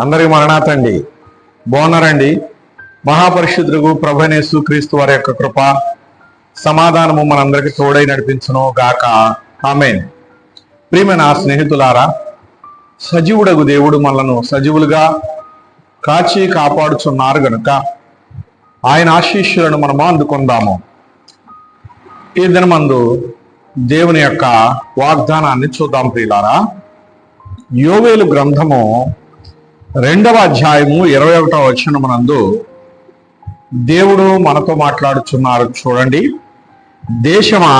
అందరికి మరణాతండి. బాగున్నారండి? మహాపరిశుద్ధుడు ప్రభువైన యేసుక్రీస్తు వారి యొక్క కృప సమాధానము మనందరికి తోడై నడిపించును గాక. ఆమేన్. ప్రియమైన స్నేహితులారా, సజీవుడగు దేవుడు మనలను సజీవులుగా కాచి కాపాడుచున్నారు గనుక ఆయన ఆశీస్సులను మనము అందుకుందాము. ఈ దినమందు దేవుని యొక్క వాగ్దానాన్ని చూద్దాం. ప్రియులారా, యోవేలు గ్రంథము 2వ అధ్యాయము 21వ వచనమునందు దేవుడు మనతో మాట్లాడుచున్నారు. చూడండి. దేశమా,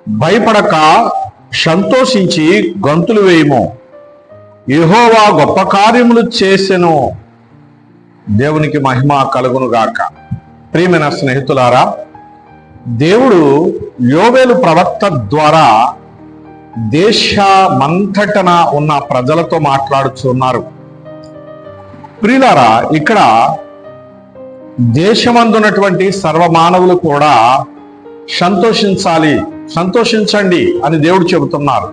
భయపడక సంతోషించి గంతులు వేయము, యెహోవా గొప్ప కార్యములు చేసెను, దేవునికి మహిమ కలుగును గాక. ప్రియమైన స్నేహితులారా, దేవుడు యోవేలు ప్రవక్త ద్వారా దేశమంతటన ఉన్న ప్రజలతో మాట్లాడుచున్నారు. ప్రియులారా, ఇక్కడ దేశమందున్నటువంటి సర్వమానవులు కూడా సంతోషించండి అని దేవుడు చెబుతున్నారు.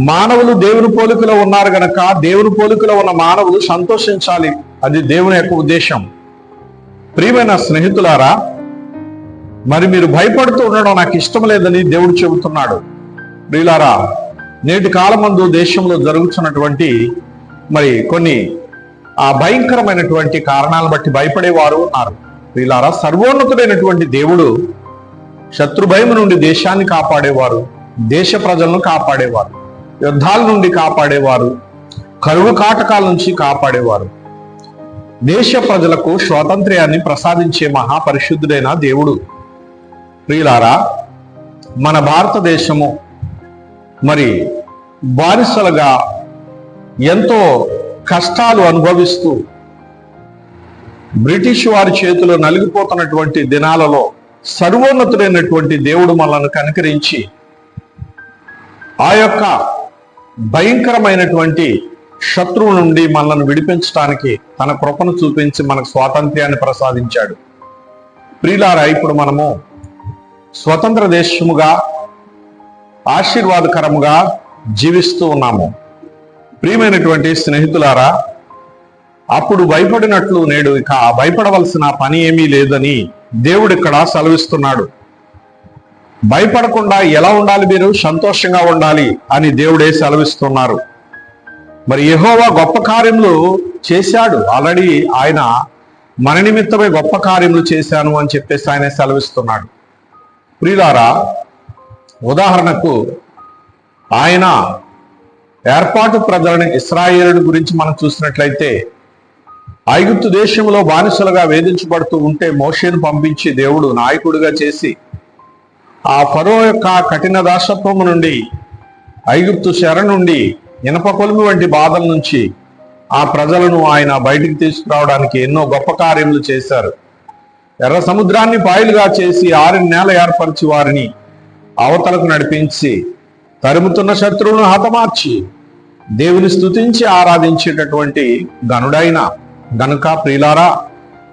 మానవులు దేవుని పోలికలో ఉన్నారు గనక దేవుని పోలికలో ఉన్న మానవులు సంతోషించాలి. అది దేవుని యొక్క ఉద్దేశం. ప్రియమైన స్నేహితులారా, మరి మీరు భయపడుతూ ఉండడం నాకు ఇష్టం లేదని దేవుడు చెబుతున్నాడు. ప్రియులారా, నేటి కాలమందు దేశంలో జరుగుతున్నటువంటి మరి కొన్ని భయంకరమైనటువంటి కారణాలను బట్టి భయపడేవారు ఉన్నారు. ప్రియులారా, సర్వోన్నతుడైనటువంటి దేవుడు శత్రు భయం నుండి దేశాన్ని కాపాడేవారు, దేశ ప్రజలను కాపాడేవారు, యుద్ధాల నుండి కాపాడేవారు, కరువు కాటకాల నుంచి కాపాడేవారు, దేశ ప్రజలకు స్వాతంత్ర్యాన్ని ప్రసాదించే మహాపరిశుద్ధుడైన దేవుడు. ప్రియులారా, మన భారతదేశము మరి బానిసలుగా ఎంతో కష్టాలు అనుభవిస్తూ బ్రిటిష్ వారి చేతిలో నలిగిపోతున్నటువంటి దినాలలో సర్వోన్నతుడైనటువంటి దేవుడు మనల్ని కనికరించి ఆ యొక్క భయంకరమైనటువంటి శత్రువు నుండి మనల్ని విడిపించడానికి తన కృపను చూపించి మనకు స్వాతంత్ర్యాన్ని ప్రసాదించాడు. ప్రియులారా, ఇప్పుడు మనము స్వతంత్ర దేశముగా ఆశీర్వాదకరముగా జీవిస్తూ ఉన్నాము. ప్రియమైనటువంటి స్నేహితులారా, అప్పుడు భయపడినట్లు నేడు ఇక భయపడవలసిన పని ఏమీ లేదని దేవుడు ఇక్కడ సెలవిస్తున్నాడు. భయపడకుండా ఎలా ఉండాలి? మీరు సంతోషంగా ఉండాలి అని దేవుడే సెలవిస్తున్నారు. మరి యెహోవా గొప్ప కార్యములు చేశాడు. ఆల్రెడీ ఆయన మన నిమిత్తమే గొప్ప కార్యములు చేశాను అని చెప్పేసి ఆయన సెలవిస్తున్నాడు. ప్రియులారా, ఉదాహరణకు ఆయన ఏర్పాటు ప్రజలని ఇశ్రాయేలు గురించి మనం చూసినట్లయితే ఐగుప్తు దేశంలో బానిసలుగా వేధించబడుతూ ఉంటే మోషేను పంపించి దేవుడు నాయకుడిగా చేసి ఆ ఫరో యొక్క కఠిన దాసత్వము నుండి, ఐగుప్తు చెర నుండి, ఇనప కొలుము వంటి బాధల నుంచి ఆ ప్రజలను ఆయన బయటికి తీసుకురావడానికి ఎన్నో గొప్ప కార్యములు చేశారు. ఎర్ర సముద్రాన్ని పాయలుగా చేసి 6 నెలలు ఏర్పరిచి వారిని అవతలకు నడిపించి తరుముతున్న శత్రువులను హతమార్చి దేవుని స్తుతించి ఆరాధించేటటువంటి గనుడైన గనుక ప్రియులారా,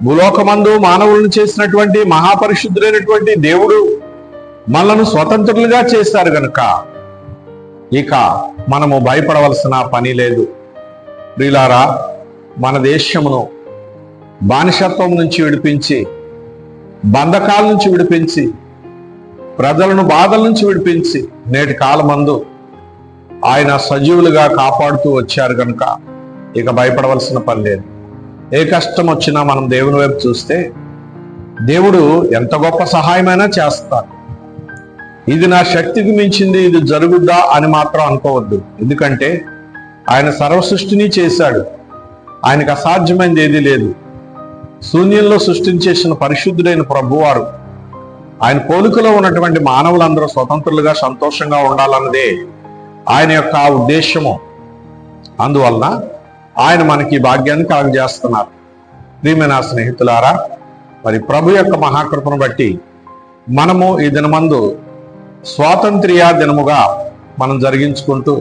భూలోకమందు మానవులను చేసినటువంటి మహాపరిశుద్ధులైనటువంటి దేవుడు మనలను స్వతంత్రులుగా చేశారు గనుక ఇక మనము భయపడవలసిన పని లేదు. ప్రియులారా, మన దేశమును బానిసత్వం నుంచి విడిపించి, బంధకాల నుంచి విడిపించి, ప్రజలను బాధల నుంచి విడిపించి నేటి కాలమందు ఆయన సజీవులుగా కాపాడుతూ వచ్చారు కనుక ఇక భయపడవలసిన పని లేదు. ఏ కష్టం వచ్చినా మనం దేవుని వైపు చూస్తే దేవుడు ఎంత గొప్ప సహాయమైనా చేస్తారు. ఇది నా శక్తికి మించింది, ఇది జరుగుద్దా అని మాత్రం అనుకోవద్దు. ఎందుకంటే ఆయన సర్వసృష్టిని చేశాడు. ఆయనకు అసాధ్యమైనది ఏదీ లేదు. శూన్యంలో సృష్టించేసిన పరిశుద్ధుడైన ప్రభువారు ఆయన పోలికలో ఉన్నటువంటి మానవులందరూ స్వతంత్రులుగా సంతోషంగా ఉండాలన్నదే ఆయన యొక్క ఉద్దేశము. అందువలన ఆయన మనకి భాగ్యాన్ని కలుగజేస్తున్నారు. ప్రియమైన స్నేహితులారా, మరి ప్రభు యొక్క మహాకృపను బట్టి మనము ఈ దినమందు స్వాతంత్ర్య దినముగా మనం జరిగించుకుంటూ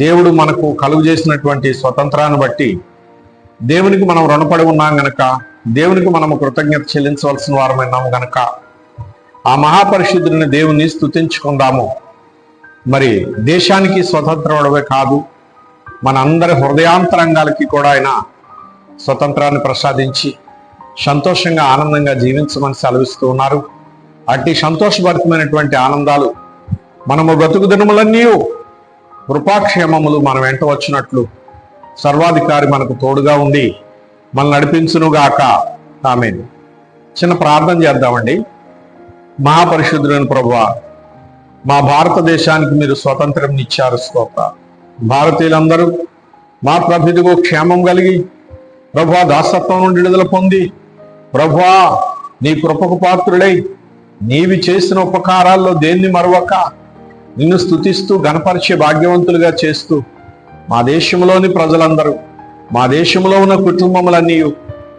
దేవుడు మనకు కలుగు చేసినటువంటి స్వతంత్రాన్ని బట్టి దేవునికి మనం రుణపడి ఉన్నాం గనక, దేవునికి మనము కృతజ్ఞత చెల్లించవలసిన వారమైనాము గనక ఆ మహాపరిశుద్ధుని దేవుని స్తుతించుకుందాము. మరి దేశానికి స్వతంత్రమే కాదు, మనందరి హృదయాంతరంగాలకి కూడా ఆయన స్వతంత్రాన్ని ప్రసాదించి సంతోషంగా ఆనందంగా జీవించమని సెలవిస్తూ ఉన్నారు. అట్టి సంతోషభరితమైనటువంటి ఆనందాలు మనము బ్రతుకు దినములన్నీ కృపాక్షేమములు మన వెంట వచ్చినట్లు సర్వాధికారి మనకు తోడుగా ఉండి మనల్ని నడిపించునుగాక. ఆమేన్. చిన్న ప్రార్థన చేద్దామండి. మహాపరిశుద్ధులైన ప్రభువా, మా భారతదేశానికి మీరు స్వతంత్రం ఇచ్చారు. స్తోత్ర. భారతీయులందరూ మా ప్రభువుకు క్షేమం కలిగి ప్రభువా దాసత్వం నుండి విడుదల పొంది ప్రభువా నీ కృపకు పాత్రుడై నీవి చేసిన ఉపకారాల్లో దేన్ని మరవక నిన్ను స్తుతిస్తూ గణపరిచే భాగ్యవంతులుగా చేస్తూ మా దేశంలోని ప్రజలందరూ, మా దేశంలో ఉన్న కుటుంబములన్నీ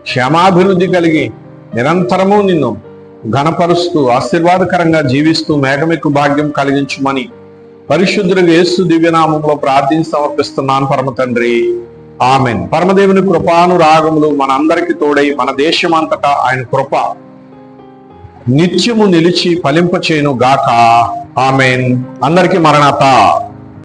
క్షేమాభివృద్ధి కలిగి నిరంతరము నిన్ను ఘనపరుస్తూ ఆశీర్వాదకరంగా జీవిస్తూ మేఘమెక్కు భాగ్యం కలిగించుమని పరిశుద్ధుడు యేసు దివ్యనామంలో ప్రార్థించి సమర్పిస్తున్నాను పరమ తండ్రి. ఆమెన్. పరమదేవుని కృపానురాగములు మనందరికి తోడై మన దేశమంతటా ఆయన కృప నిత్యము నిలిచి ఫలింపచేయును గాక. ఆమెన్. అందరికీ మరణాత.